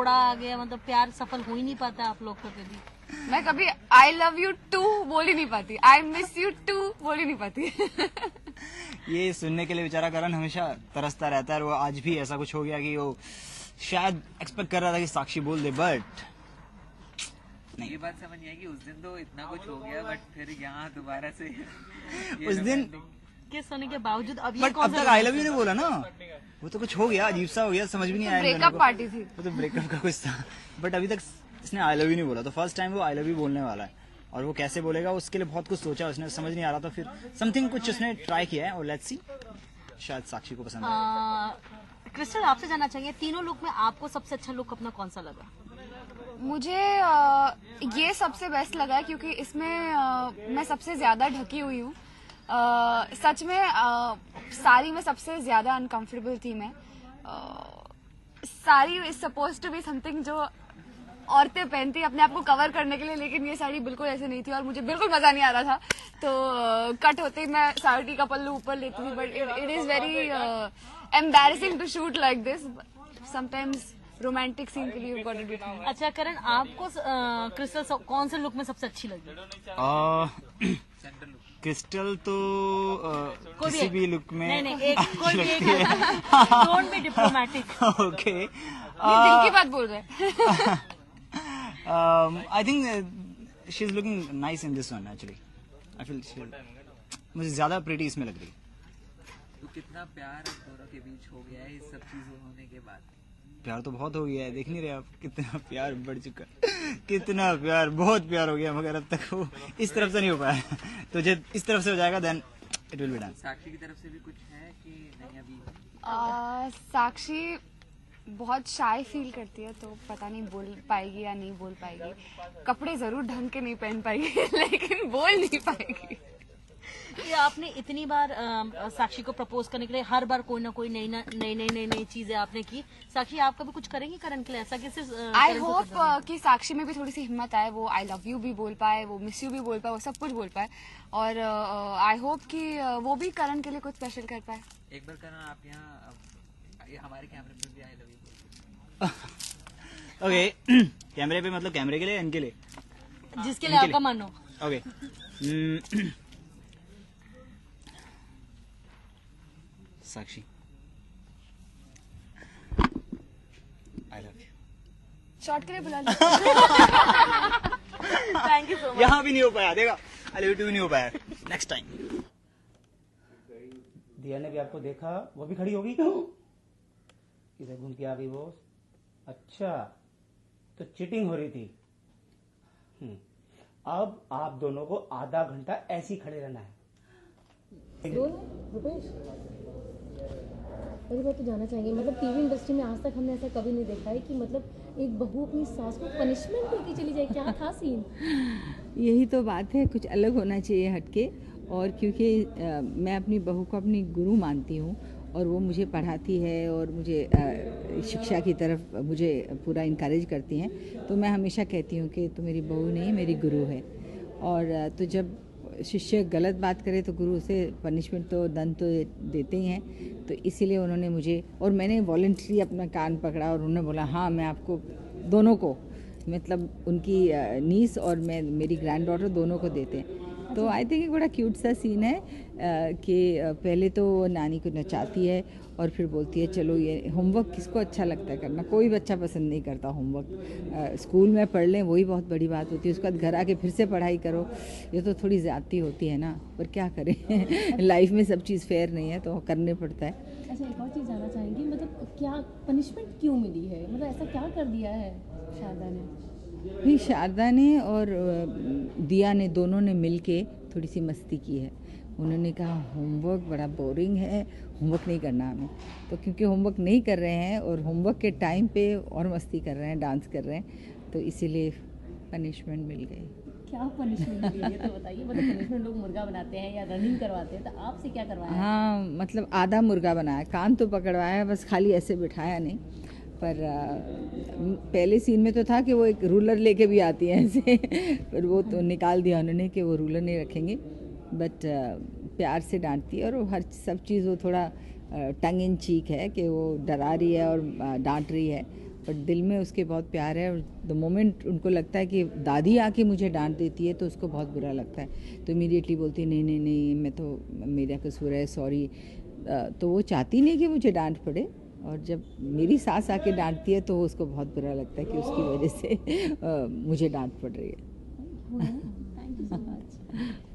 रोड़ा आ गया, मतलब प्यार सफल हो ही नहीं पाता आप लोग का कभी? मैं कभी आई लव यू टू बोल ही नहीं पाती, आई मिस यू टू बोल ही नहीं पाती। ये सुनने के लिए बेचारा करण हमेशा तरसता रहता है, और वो आज भी ऐसा कुछ हो गया कि वो शायद एक्सपेक्ट कर रहा था कि साक्षी बोल दे, बट नहीं। ये बात समझ नहीं आई कि उस दिन तो इतना कुछ हो गया, बट फिर यहाँ दोबारा से उस दिन किस होने के बावजूद अब ये बट अब तक आई लव यू नहीं बोला ना, वो तो कुछ हो गया, अजीब सा हो गया, समझ भी नहीं आया। ब्रेकअप पार्टी थी, वो तो ब्रेकअप का कुछ था, बट अभी तक इसने आई लव यू नहीं बोला, तो फर्स्ट टाइम वो आई लव यू बोलने वाला है, और वो कैसे बोलेगा उसके लिए बहुत कुछ सोचा उसने, समझ नहीं आ रहा था, फिर समथिंग कुछ उसने ट्राई किया है, और लेट्स सी शायद साक्षी को पसंद आए। क्रिस्टल, आपसे जानना चाहिए, तीनों लुक में आपको सबसे अच्छा लुक अपना कौन सा लगा? मुझे ये सबसे बेस्ट लगा है क्योंकि इसमें मैं सबसे ज्यादा ढकी हुई हूँ। सच में साड़ी में सबसे ज्यादा अनकंफर्टेबल थी मैं। Sari is supposed to be something जो औरतें पहनती अपने आप को कवर करने के लिए, लेकिन ये साड़ी बिल्कुल ऐसे नहीं थी और मुझे बिल्कुल मजा नहीं आ रहा था। तो कट होते ही मैं साड़ी का पल्लू ऊपर लेती थी, but it is very embarrassing to shoot like this. Sometimes romantic scene के लिए गॉट इट विद मी। अच्छा करण, आपको क्रिस्टल कौन से लुक में सबसे अच्छी लगी? क्रिस्टल तो किसी भी लुक में नहीं, एक कोई भी एक डोंट बी डिप्लोमेटिक। ओके, दिल की बात बोल रहे हैं। I think she is looking nice in this one actually. I feel मुझे ज्यादा प्रीटी इसमें लग रही। तो कितना प्यार दोनों के बीच हो गया है इस सब चीजों होने के बाद? प्यार तो बहुत हो गया है, देख नहीं रहे आप कितना प्यार बढ़ चुका है, कितना प्यार, बहुत प्यार हो गया, मगर अब तक वो इस तरफ से नहीं हो पाया। तो जब इस तरफ से हो जाएगा then it will be done. Sakshi की तरफ से भी कुछ है कि नहीं अभी? साक्षी बहुत शाय फील करती है, तो पता नहीं बोल पाएगी या नहीं बोल पाएगी। कपड़े जरूर ढंग के नहीं पहन पाएगी लेकिन बोल नहीं पाएगी। ये आपने इतनी बार साक्षी को प्रपोज करने के लिए हर बार कोई ना कोई नई चीजें आपने की। साक्षी, आप कभी कुछ करेंगी करण के लिए ऐसा? आई होप कि साक्षी में भी थोड़ी सी हिम्मत आए, वो आई लव यू भी बोल पाए, वो मिस यू भी बोल पाए, वो सब कुछ बोल पाए, और आई होप कि वो भी करण के लिए कुछ स्पेशल कर पाए। एक बार करण आप यहाँ हमारे कैमरे पे भी आई लव यू बोल। ओके, कैमरे पे मतलब कैमरे के लिए, इनके लिए, जिसके लिए आपका मन हो। Okay, Sakshi I love you. Short के लिए बुला लो। Thank you so much. यहाँ भी नहीं हो पाया, देखा, आई लव यू टू भी नहीं हो पाया, नेक्स्ट टाइम। दिया ने भी आपको देखा, वो भी खड़ी होगी, किधर घूम के आ गई वो? अच्छा, तो चीटिंग हो रही थी। अब आप दोनों को आधा घंटा ऐसे ही खड़े रहना है। रुपेश, पहली बात तो जानना चाहेंगे, मतलब टीवी इंडस्ट्री में आज तक हमने ऐसा कभी नहीं देखा है कि मतलब एक बहू अपनी सास को पनिशमेंट देके चली जाए। क्या था सीन? यही तो बात है, कुछ अलग होना चाहिए हटके। और क्योंकि मैं अपनी बहू को अपनी गुरु मानती हूँ, और वो मुझे पढ़ाती है और मुझे शिक्षा की तरफ मुझे पूरा इनकरेज करती हैं, तो मैं हमेशा कहती हूँ कि तो मेरी बहू नहीं, मेरी गुरु है। और तो जब शिष्य गलत बात करे तो गुरु उसे पनिशमेंट तो दंड तो देते ही हैं, तो इसीलिए उन्होंने मुझे, और मैंने वॉलंटरी अपना कान पकड़ा और उन्होंने बोला हाँ मैं आपको दोनों को, मतलब उनकी नीस और मैं, मेरी ग्रैंड डॉटर दोनों को देते हैं। तो आई थिंक एक बड़ा क्यूट सा सीन है कि पहले तो नानी को नचाती है और फिर बोलती है चलो ये होमवर्क किसको अच्छा लगता है करना, कोई बच्चा पसंद नहीं करता होमवर्क, स्कूल में पढ़ लें वही बहुत बड़ी बात होती है, उसके बाद घर आके फिर से पढ़ाई करो, ये तो थोड़ी ज़्यादती होती है ना, पर क्या करें लाइफ में सब चीज़ फेयर नहीं है तो करने पड़ता है। अच्छा, एक और चीज़ जानना चाहेंगी, मतलब क्या पनिशमेंट क्यों मिली है, मतलब ऐसा क्या कर दिया है शारदा ने? नहीं, शारदा ने और दिया ने दोनों ने मिलके थोड़ी सी मस्ती की है। उन्होंने कहा होमवर्क बड़ा बोरिंग है, होमवर्क नहीं करना हमें, तो क्योंकि होमवर्क नहीं कर रहे हैं और होमवर्क के टाइम पे और मस्ती कर रहे हैं, डांस कर रहे हैं, तो इसीलिए पनिशमेंट मिल गई। क्या पनिशमेंट मिली है तो बताइए। मतलब पनिशमेंट लोग मुर्गा बनाते हैं या रनिंग करवाते हैं, तो आपसे क्या करवाया? हाँ, मतलब आधा मुर्गा बनाया, कान तो पकड़वाया, बस खाली ऐसे बिठाया नहीं। पर पहले सीन में तो था कि वो एक रूलर लेके भी आती है ऐसे पर वो तो निकाल दिया उन्होंने कि वो रूलर नहीं रखेंगे, बट प्यार से डांटती है और वो हर सब चीज़ वो थोड़ा टंग इन चीक है कि वो डरा रही है और डांट रही है, बट दिल में उसके बहुत प्यार है। और द मोमेंट उनको लगता है कि दादी आके मुझे डांट देती है तो उसको बहुत बुरा लगता है, तो इमीडिएटली बोलती है नहीं नहीं नहीं, मैं तो, मेरा कसूर है, सॉरी। तो वो चाहती नहीं कि मुझे डांट पड़े, और जब मेरी सास आके डांटती है तो उसको बहुत बुरा लगता है कि उसकी वजह से मुझे डांट पड़ रही है। Thank you so much.